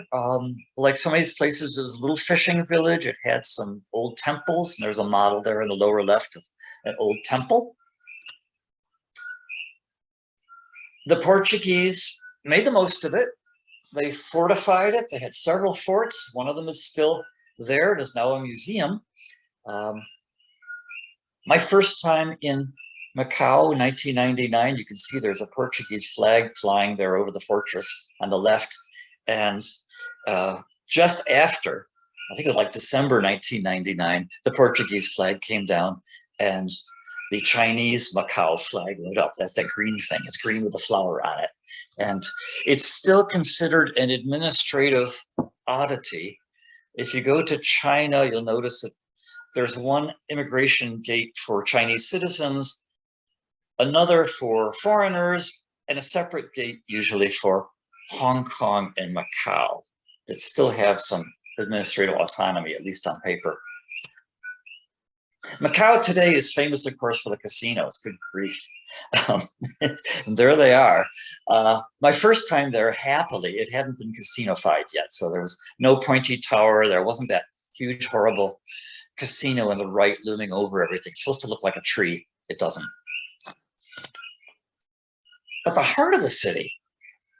Like some of these places, it was a little fishing village. It had some old temples, and there's a model there in the lower left of an old temple. The Portuguese made the most of it. They fortified it. They had several forts. One of them is still there. It is now a museum. My first time in Macau, 1999, you can see there's a Portuguese flag flying there over the fortress on the left. And just after, I think it was like December 1999, the Portuguese flag came down and the Chinese Macau flag went up. That's that green thing. It's green with a flower on it. And it's still considered an administrative oddity. If you go to China, you'll notice that there's one immigration gate for Chinese citizens, another for foreigners, and a separate gate usually for Hong Kong and Macau that still have some administrative autonomy, at least on paper. Macau today is famous, of course, for the casinos. Good grief. And there they are. My first time there, happily, it hadn't been casino-fied yet. So there was no pointy tower. There wasn't that huge, horrible casino on the right looming over everything. It's supposed to look like a tree. It doesn't. But the heart of the city,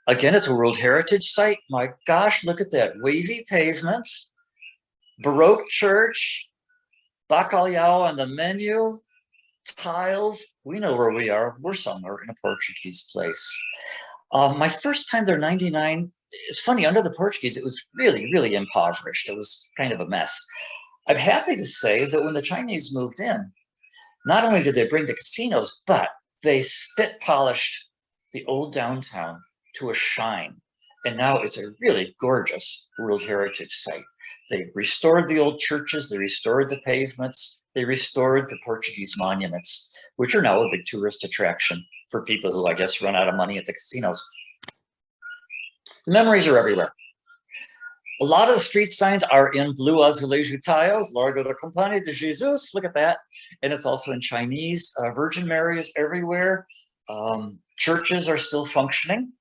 again, it's a World Heritage Site. My gosh, look at that. Wavy pavements, Baroque church, bacalhau on the menu, tiles. We know where we are. We're somewhere in a Portuguese place. My first time there, 99, it's funny, under the Portuguese, it was really, really impoverished. It was kind of a mess. I'm happy to say that when the Chinese moved in, not only did they bring the casinos, but they spit polished the old downtown to a shine. And now it's a really gorgeous World Heritage Site. They restored the old churches, they restored the pavements, they restored the Portuguese monuments, which are now a big tourist attraction for people who, I guess, run out of money at the casinos. The memories are everywhere. A lot of the street signs are in blue azulejo tiles, Largo da Companhia de Jesus, look at that. And it's also in Chinese. Virgin Mary is everywhere. Churches are still functioning.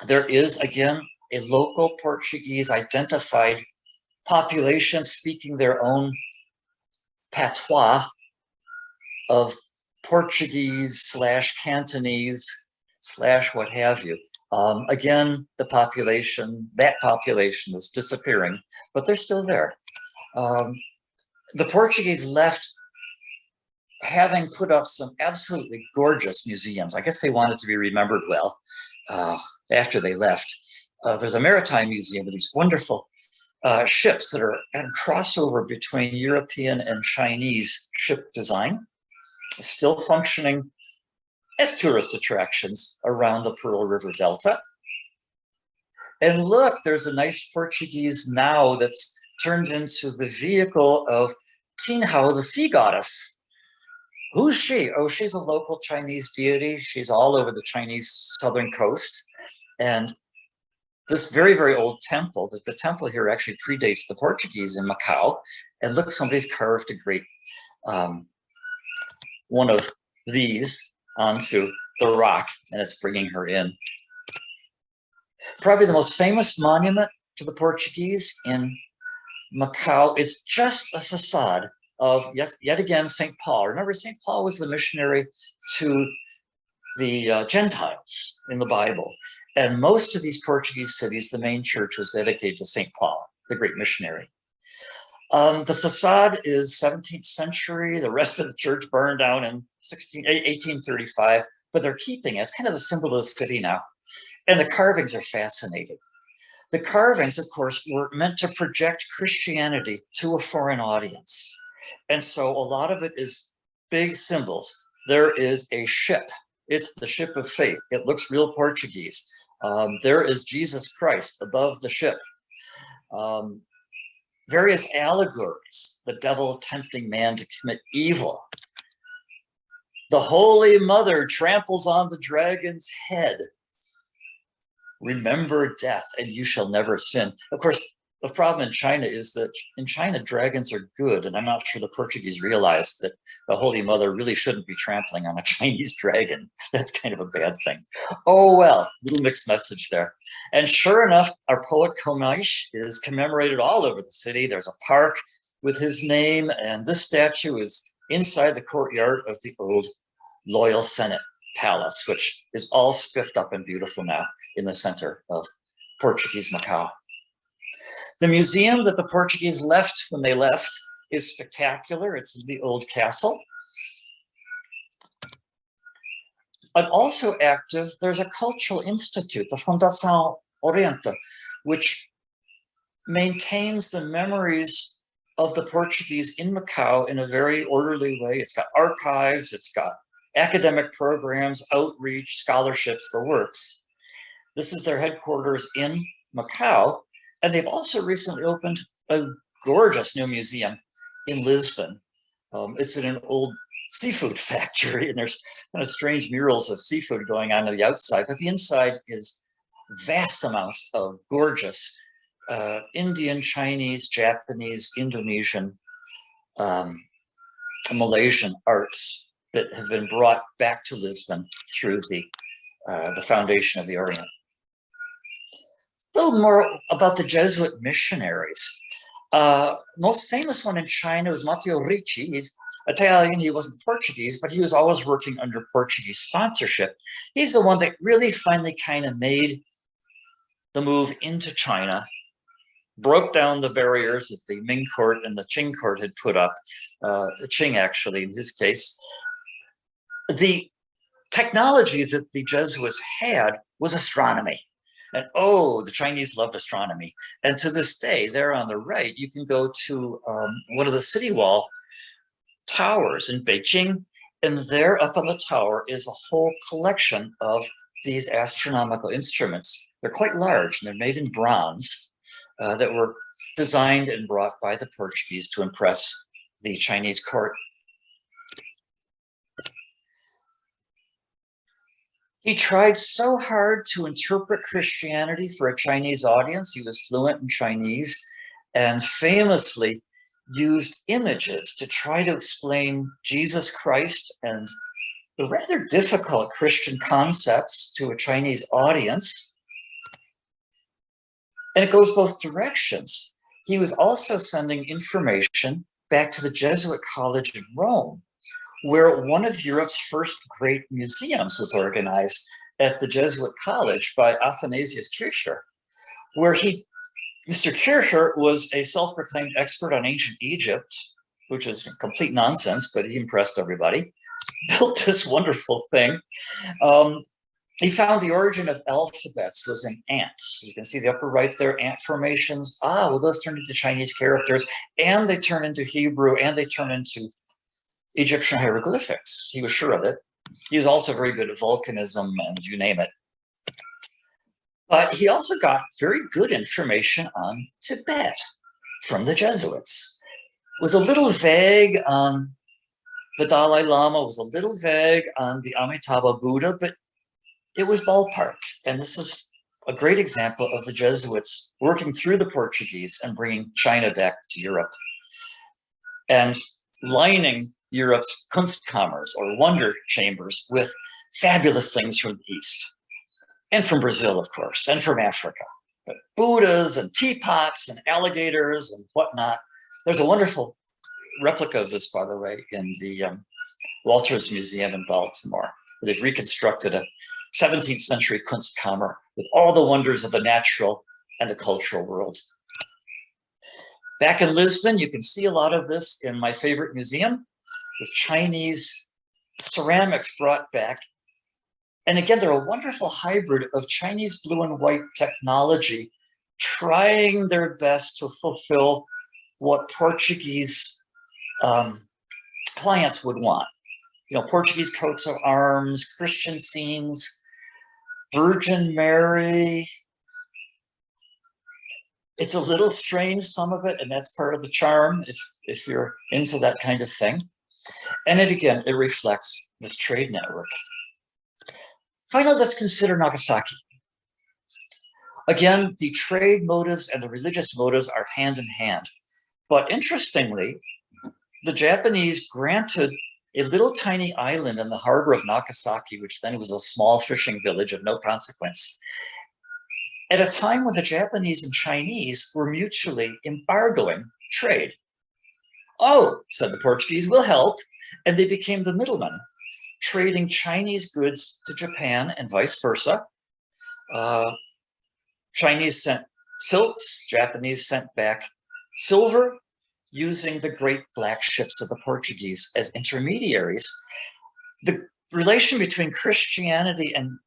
There is, again, a local Portuguese identified population speaking their own patois of Portuguese / Cantonese / what have you. Again, that population is disappearing, but they're still there. The Portuguese left having put up some absolutely gorgeous museums. I guess they wanted to be remembered well after they left. There's a maritime museum with these wonderful ships that are at a crossover between European and Chinese ship design, still functioning as tourist attractions around the Pearl River Delta. And look, there's a nice Portuguese now that's turned into the vehicle of Tinhao, the sea goddess. Who's she? Oh, she's a local Chinese deity. She's all over the Chinese southern coast. And this very, very old temple, that the temple here actually predates the Portuguese in Macau. And look, somebody's carved a great one of these onto the rock, and it's bringing her in. Probably the most famous monument to the Portuguese in Macau is just a facade of, yet again, St. Paul. Remember, St. Paul was the missionary to the Gentiles in the Bible. And most of these Portuguese cities, the main church was dedicated to St. Paul, the great missionary. The facade is 17th century. The rest of the church burned down in 1835, but they're keeping it. It's kind of the symbol of the city now. And the carvings are fascinating. The carvings, of course, were meant to project Christianity to a foreign audience. And so a lot of it is big symbols. There is a ship. It's the ship of faith. It looks real Portuguese. There is Jesus Christ above the ship. various allegories, the devil tempting man to commit evil. The Holy Mother tramples on the dragon's head. Remember death and you shall never sin. Of course, the problem in China is that in China, dragons are good. And I'm not sure the Portuguese realized that the Holy Mother really shouldn't be trampling on a Chinese dragon. That's kind of a bad thing. Oh, well, little mixed message there. And sure enough, our poet Komaish is commemorated all over the city. There's a park with his name. And this statue is inside the courtyard of the old Loyal Senate Palace, which is all spiffed up and beautiful now in the center of Portuguese Macau. The museum that the Portuguese left when they left is spectacular. It's the old castle. And also active, there's a cultural institute, the Fundação Orienta, which maintains the memories of the Portuguese in Macau in a very orderly way. It's got archives, it's got academic programs, outreach, scholarships, the works. This is their headquarters in Macau. And they've also recently opened a gorgeous new museum in Lisbon. It's in an old seafood factory, and there's kind of strange murals of seafood going on the outside, but the inside is vast amounts of gorgeous Indian, Chinese, Japanese, Indonesian, Malaysian arts that have been brought back to Lisbon through the Foundation of the Orient. A little more about the Jesuit missionaries. Most famous one in China was Matteo Ricci. He's Italian, he wasn't Portuguese, but he was always working under Portuguese sponsorship. He's the one that really finally kind of made the move into China, broke down the barriers that the Ming court and the Qing court had put up, Qing actually in his case. The technology that the Jesuits had was astronomy. And oh, the Chinese loved astronomy. And to this day, there on the right, you can go to one of the city wall towers in Beijing. And there up on the tower is a whole collection of these astronomical instruments. They're quite large and they're made in bronze that were designed and brought by the Portuguese to impress the Chinese court. He tried so hard to interpret Christianity for a Chinese audience. He was fluent in Chinese and famously used images to try to explain Jesus Christ and the rather difficult Christian concepts to a Chinese audience. And it goes both directions. He was also sending information back to the Jesuit college in Rome, where one of Europe's first great museums was organized at the Jesuit college by Athanasius Kircher, where Mr. Kircher was a self-proclaimed expert on ancient Egypt, which is complete nonsense, but he impressed everybody, built this wonderful thing. He found the origin of alphabets was in ants. You can see the upper right there, ant formations. Well, those turn into Chinese characters, and they turn into Hebrew, and they turn into Egyptian hieroglyphics. He was sure of it. He was also very good at volcanism and you name it. But he also got very good information on Tibet from the Jesuits. Was a little vague on the Dalai Lama, was a little vague on the Amitabha Buddha, but it was ballpark. And this is a great example of the Jesuits working through the Portuguese and bringing China back to Europe. And lining Europe's Kunstkammers or wonder chambers with fabulous things from the East and from Brazil, of course, and from Africa. But Buddhas and teapots and alligators and whatnot. There's a wonderful replica of this, by the way, in the Walters Museum in Baltimore. They've reconstructed a 17th century Kunstkammer with all the wonders of the natural and the cultural world. Back in Lisbon, you can see a lot of this in my favorite museum with Chinese ceramics brought back. And again, they're a wonderful hybrid of Chinese blue and white technology, trying their best to fulfill what Portuguese clients would want. You know, Portuguese coats of arms, Christian scenes, Virgin Mary, It's a little strange, some of it, and that's part of the charm if you're into that kind of thing. And it reflects this trade network. Finally, let's consider Nagasaki. Again, the trade motives and the religious motives are hand in hand. But interestingly, the Japanese granted a little tiny island in the harbor of Nagasaki, which then was a small fishing village of no consequence, at a time when the Japanese and Chinese were mutually embargoing trade. Oh, said the Portuguese, we'll help. And they became the middlemen, trading Chinese goods to Japan and vice versa. Chinese sent silks, Japanese sent back silver, using the great black ships of the Portuguese as intermediaries. The relation between Christianity and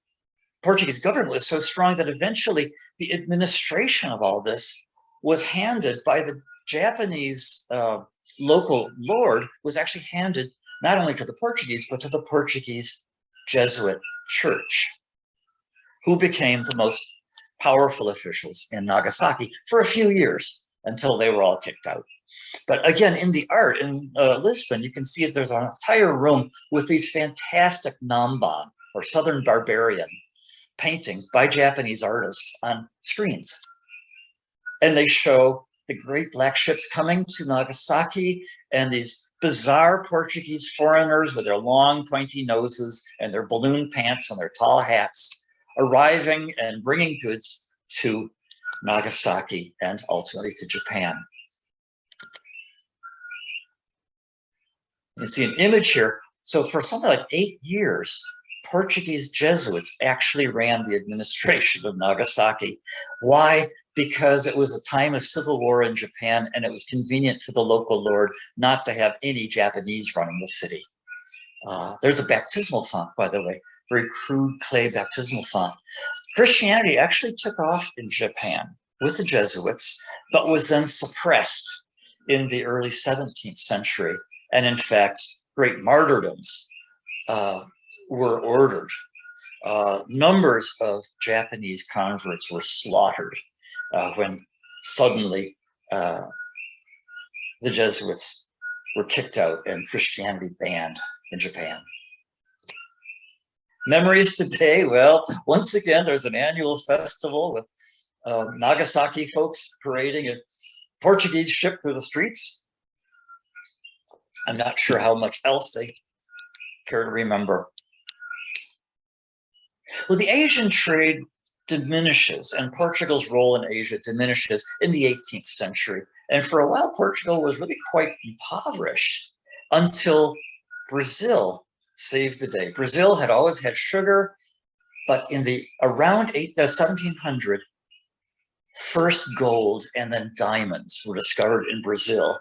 Portuguese government was so strong that eventually the administration of all this was handed by the Japanese local lord, was actually handed not only to the Portuguese, but to the Portuguese Jesuit church, who became the most powerful officials in Nagasaki for a few years until they were all kicked out. But again, in the art in Lisbon, you can see that there's an entire room with these fantastic Namban, or Southern Barbarian, paintings by Japanese artists on screens. And they show the great black ships coming to Nagasaki and these bizarre Portuguese foreigners with their long pointy noses and their balloon pants and their tall hats arriving and bringing goods to Nagasaki and ultimately to Japan. You see an image here. So for something like 8 years, Portuguese Jesuits actually ran the administration of Nagasaki. Why? Because it was a time of civil war in Japan, and it was convenient for the local lord not to have any Japanese running the city. There's a baptismal font, by the way, very crude clay baptismal font. Christianity actually took off in Japan with the Jesuits, but was then suppressed in the early 17th century. And in fact, great martyrdoms were ordered. Numbers of Japanese converts were slaughtered when suddenly the Jesuits were kicked out and Christianity banned in Japan. Memories today, well, once again, there's an annual festival with Nagasaki folks parading a Portuguese ship through the streets. I'm not sure how much else they care to remember. Well, the Asian trade diminishes, and Portugal's role in Asia diminishes in the 18th century. And for a while, Portugal was really quite impoverished until Brazil saved the day. Brazil had always had sugar, but in the around 1700, first gold and then diamonds were discovered in Brazil.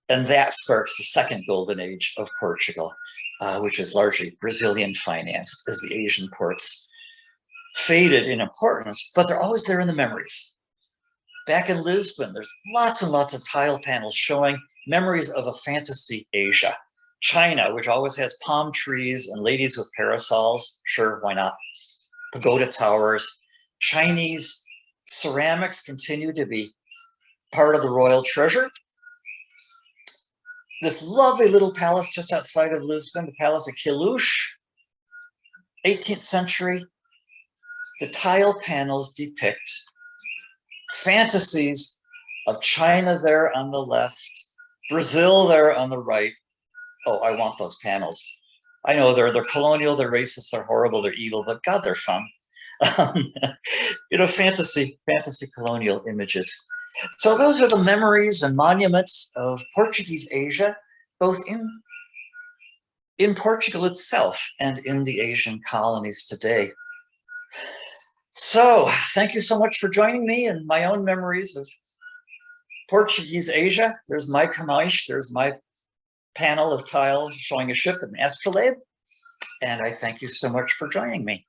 And that sparks the second golden age of Portugal, which is largely Brazilian financed as the Asian ports faded in importance, but they're always there in the memories. Back in Lisbon, there's lots and lots of tile panels showing memories of a fantasy Asia. China, which always has palm trees and ladies with parasols, sure, why not? Pagoda towers. Chinese ceramics continue to be part of the royal treasure. This lovely little palace just outside of Lisbon, the Palace of Queluz, 18th century. The tile panels depict fantasies of China there on the left, Brazil there on the right. Oh, I want those panels. I know they're colonial, they're racist, they're horrible, they're evil, but God, they're fun. Fantasy colonial images. So those are the memories and monuments of Portuguese Asia, both in Portugal itself and in the Asian colonies today. So thank you so much for joining me in my own memories of Portuguese Asia. There's my Kamaish, there's my panel of tile showing a ship in astrolabe, and I thank you so much for joining me.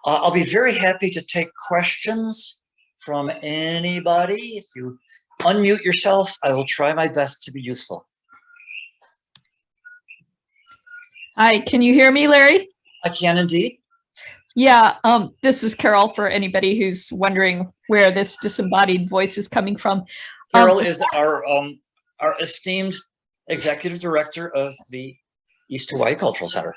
I'll be very happy to take questions from anybody. If you unmute yourself, I will try my best to be useful. Hi, can you hear me, Larry? I can indeed. Yeah, this is Carol for anybody who's wondering where this disembodied voice is coming from. Carol is our esteemed executive director of the East Hawaii Cultural Center.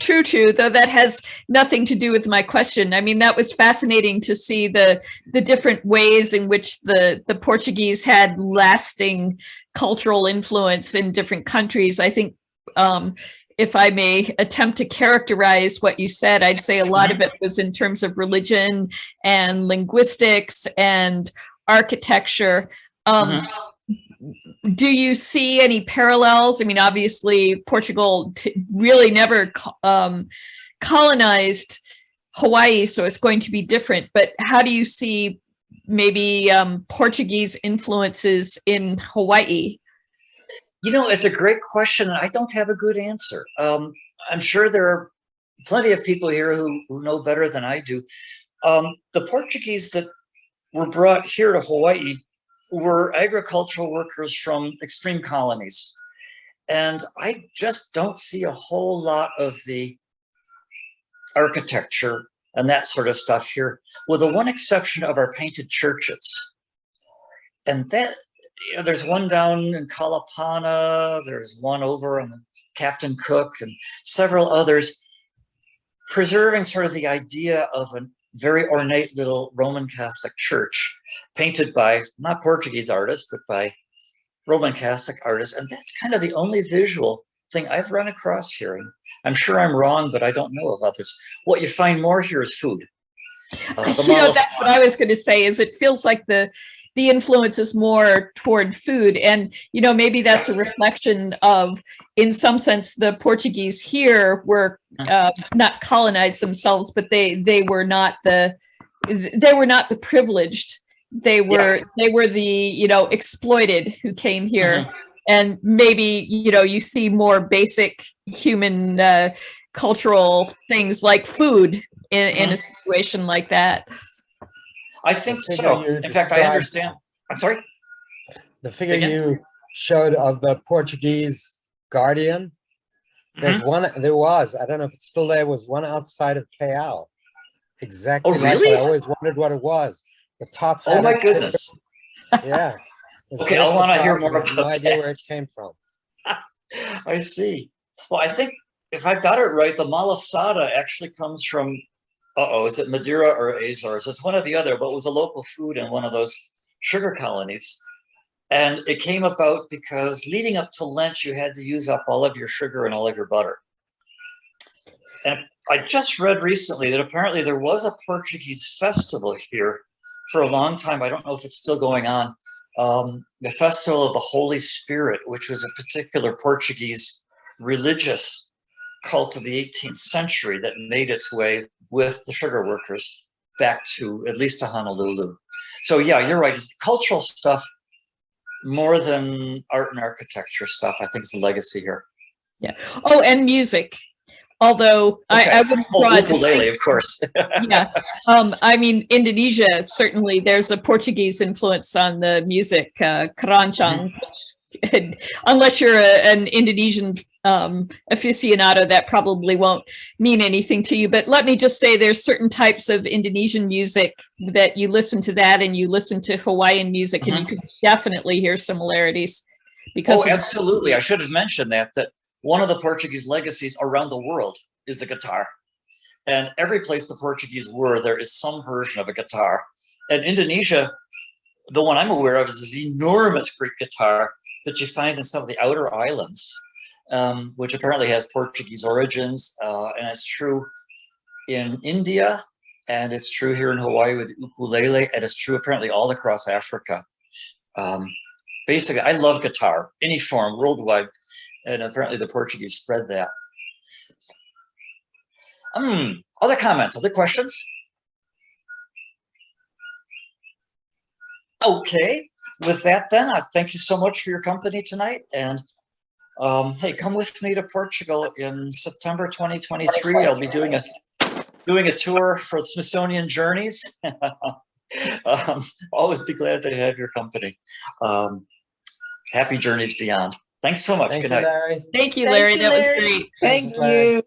True, though that has nothing to do with my question. I mean, that was fascinating to see the different ways in which the Portuguese had lasting cultural influence in different countries. I think if I may attempt to characterize what you said, I'd say a lot of it was in terms of religion and linguistics and architecture. Do you see any parallels? I mean, obviously, Portugal really never colonized Hawaii, so it's going to be different. But how do you see maybe Portuguese influences in Hawaii? You know, it's a great question, and I don't have a good answer. I'm sure there are plenty of people here who know better than I do. The Portuguese that were brought here to Hawaii were agricultural workers from extreme colonies. And I just don't see a whole lot of the architecture and that sort of stuff here, with the one exception of our painted churches. And that, you know, there's one down in Kalapana, there's one over on Captain Cook, and several others, preserving sort of the idea of a very ornate little Roman Catholic church, painted by not Portuguese artists, but by Roman Catholic artists. And that's kind of the only visual thing I've run across here. And I'm sure I'm wrong, but I don't know of others. What you find more here is food. That's what I was going to say, is it feels like the influence is more toward food. And, you know, maybe that's a reflection of, in some sense, the Portuguese here were not colonized themselves, but they were not the privileged. They were the, you know, exploited who came here. And maybe, you know, you see more basic human cultural things like food in a situation like that. I think so. In fact, I understand. I'm sorry? The figure you showed of the Portuguese guardian, there's one, I don't know if it's still there, was one outside of KL. Exactly. Oh, really? I always wondered what it was. The top. Oh my goodness. Yeah. Okay, I want to hear more about that. No idea where it came from. I see. Well, I think if I've got it right, the malasada actually comes from, is it Madeira or Azores? It's one or the other, but it was a local food in one of those sugar colonies. And it came about because leading up to Lent, you had to use up all of your sugar and all of your butter. And I just read recently that apparently there was a Portuguese festival here for a long time. I don't know if it's still going on. The Festival of the Holy Spirit, which was a particular Portuguese religious cult of the 18th century that made its way with the sugar workers back to at least to Honolulu. So yeah, you're right. It's cultural stuff more than art and architecture stuff. I think it's a legacy here. Yeah. Oh, and music. Although I wouldn't draw ukulele, of course. Yeah. I mean, Indonesia, certainly there's a Portuguese influence on the music, keroncong, which, unless you're an Indonesian aficionado, that probably won't mean anything to you. But let me just say, there's certain types of Indonesian music that you listen to that and you listen to Hawaiian music and you can definitely hear similarities. Because absolutely. I should have mentioned that one of the Portuguese legacies around the world is the guitar. And every place the Portuguese were, there is some version of a guitar. And Indonesia, the one I'm aware of, is this enormous Greek guitar that you find in some of the outer islands, which apparently has Portuguese origins. And it's true in India, and it's true here in Hawaii with the ukulele, and it's true apparently all across Africa. Basically, I love guitar, any form, worldwide. And apparently the Portuguese spread that. Other comments, other questions? Okay, with that then, I thank you so much for your company tonight. And hey, come with me to Portugal in September 2023. I'll be doing a tour for Smithsonian Journeys. Always be glad to have your company. Happy journeys beyond. Thanks so much. Good night. Larry. Thank you, Larry. That was great. Thank you.